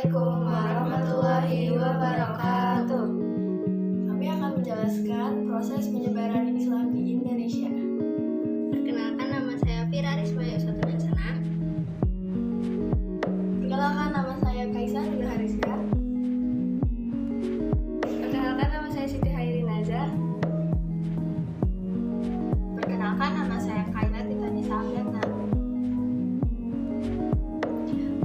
Assalamualaikum warahmatullahi wabarakatuh. Kami akan menjelaskan proses penyebaran Islam di Indonesia. Perkenalkan, nama saya Fira Risma Yusatun Hasanah. Perkenalkan, nama saya Kaisa Nur Hariska. Perkenalkan, nama saya Siti Hairi Nazar. Perkenalkan, nama saya Kaila Titanisa Afiatna.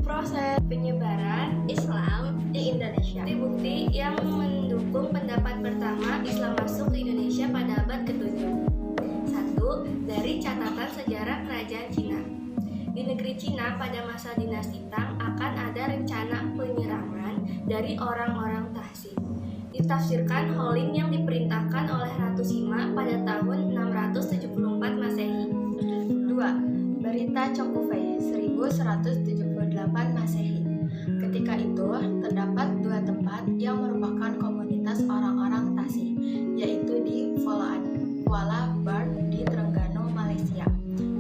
Proses penyebaran Islam di Indonesia. bukti-bukti yang mendukung pendapat pertama Islam masuk ke Indonesia pada abad ke-7. 1. Dari catatan sejarah kerajaan Cina. Di negeri Cina pada masa dinasti Tang akan ada rencana penyerangan dari orang-orang Taxi. Ditafsirkan Holing yang diperintahkan oleh Ratu Sima pada tahun 674 Masehi. 2. Berita Chokufei 1178 Masehi. Ketika itu, terdapat dua tempat yang merupakan komunitas orang-orang Tasik, yaitu di Kuala Lumpur di Terengganu, Malaysia,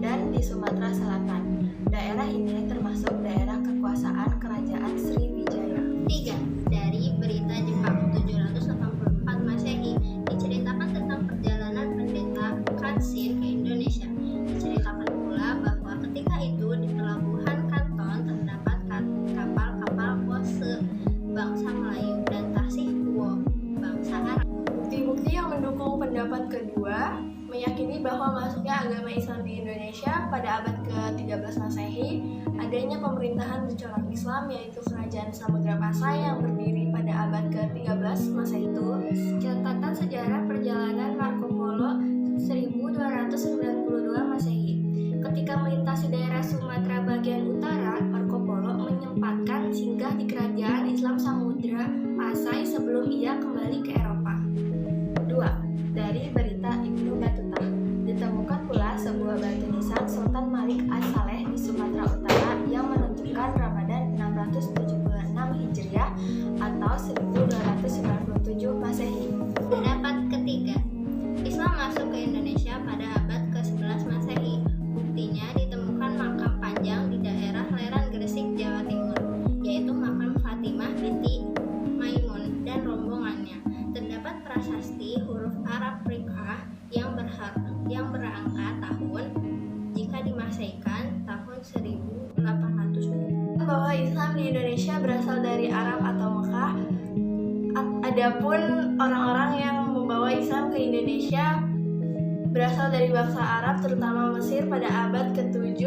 dan di Sumatera Selatan. Daerah ini termasuk daerah kekuasaan Kerajaan Sriwijaya. 3. Dari Berita Jepang 784 Masehi, diceritakan tentang perjalanan pendeta Kansin ke Indonesia. Diceritakan pula bahwa ketika itu di pelabuhan Kanton terdapat kapal-kapal pose bangsa Melayu dan tasih kuo bangsa Arab. Bukti-bukti yang mendukung pendapat kedua meyakini bahwa masuknya agama Islam di Indonesia pada abad ke-13 Masehi, adanya pemerintahan bercorak Islam yaitu Kerajaan Samudra Pasai yang berdiri pada abad ke-13 Masehi. Itu catatan sejarah perjalanan Marco Polo 1292 Masehi. Ketika melintasi daerah Sumatera bagian utara, Marco Polo menyempatkan singgah di Kerajaan Islam Samudra Pasai sebelum ia kembali ke Eropa. 2. Dari Berita Ibnu Battuta, ditemukan pula sebuah batu nisan Sultan Malik As-Saleh di Sumatera Utara yang menunjukkan Ramadan 676 Hijriah atau 1297 Masehi. Pendapat ketiga, Islam masuk ke Indonesia pada abad ke-11 Masehi. Buktinya ditemukan makam panjang di daerah Leran Gresik, Jawa Timur, yaitu makam Fatimah binti Maimun dan rombongannya. Terdapat prasasti huruf Arab Riqah yang berangka tahun, jika dimasaikan tahun 1800. Bahwa Islam di Indonesia berasal dari Arab atau Mekah. Adapun orang-orang yang membawa Islam ke Indonesia berasal dari bangsa Arab, terutama Mesir pada abad ke-7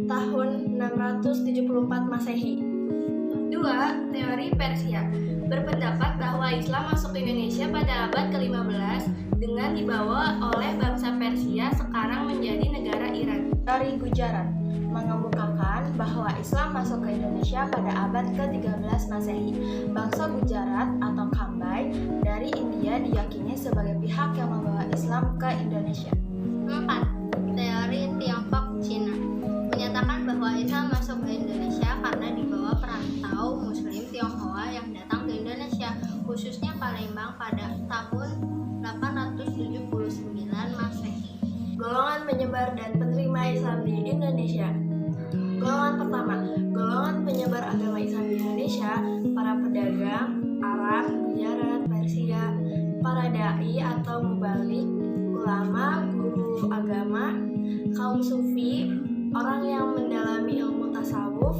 tahun 674 Masehi. 2. Teori Persia berpendapat bahwa Islam masuk ke Indonesia pada abad ke-15 dengan dibawa oleh bangsa Persia sekarang menjadi negara Iran. Teori Gujarat mengemukakan bahwa Islam masuk ke Indonesia pada abad ke-13 Masehi. Bangsa Gujarat atau Kambai dari India diyakini sebagai pihak yang membawa Islam ke Indonesia. 4. Teori Tiongkok Cina menyatakan bahwa Islam masuk ke Indonesia karena dibawa perantau Muslim Tionghoa yang datang ke Indonesia, khususnya Palembang pada tahun 879 Masehi. Golongan penyebar dan penerima Islam di Indonesia. Golongan pertama, golongan penyebar agama Islam di Indonesia, para pedagang, Arab, Gujarat, Persia, para dai atau mubalik, ulama, guru agama, kaum sufi, orang yang mendalami ilmu tasawuf.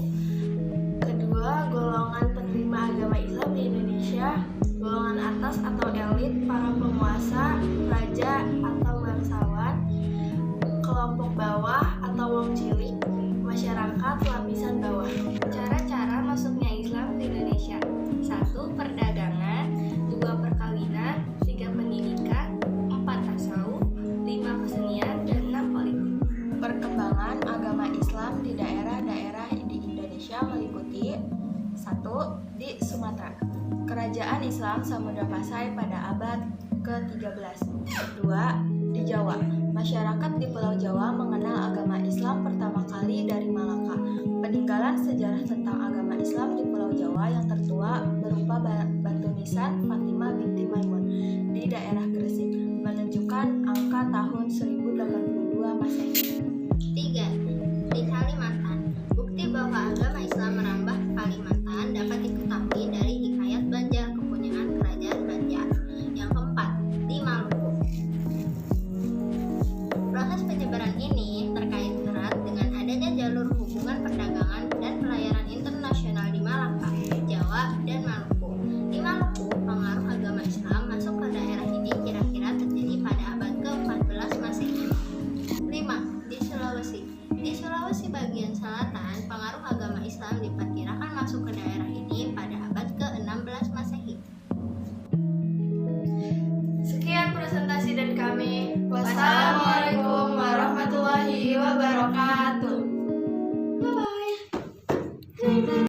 Kedua, golongan penerima agama Islam di Indonesia, golongan atas atau elit, para penguasa, raja atau bangsawan, kelompok bawah atau wong cilik, masyarakat lapisan bawah. Cara-cara masuknya Islam ke Indonesia. 1. Perdagangan. 2. Perkawinan. 3. Pendidikan. 4. Tasawuf. 5. Kesenian. Dan 6. Politik. Perkembangan agama Islam di daerah-daerah di Indonesia meliputi 1. Di Sumatera, Kerajaan Islam Samudra Pasai pada abad ke-13. 2. Di Jawa, masyarakat di Pulau Jawa mengenal agama Islam pertama kali dari Malaka. Peninggalan sejarah tentang agama Islam di Pulau Jawa yang tertua berupa batu nisan Fatimah binti Maimun di daerah Gresik menunjukkan angka tahun 1082 Masehi. 3. Di Kalimantan, bukti bahwa agama Islam merambah ke Kalimantan dapat diketahui wabarakatuh.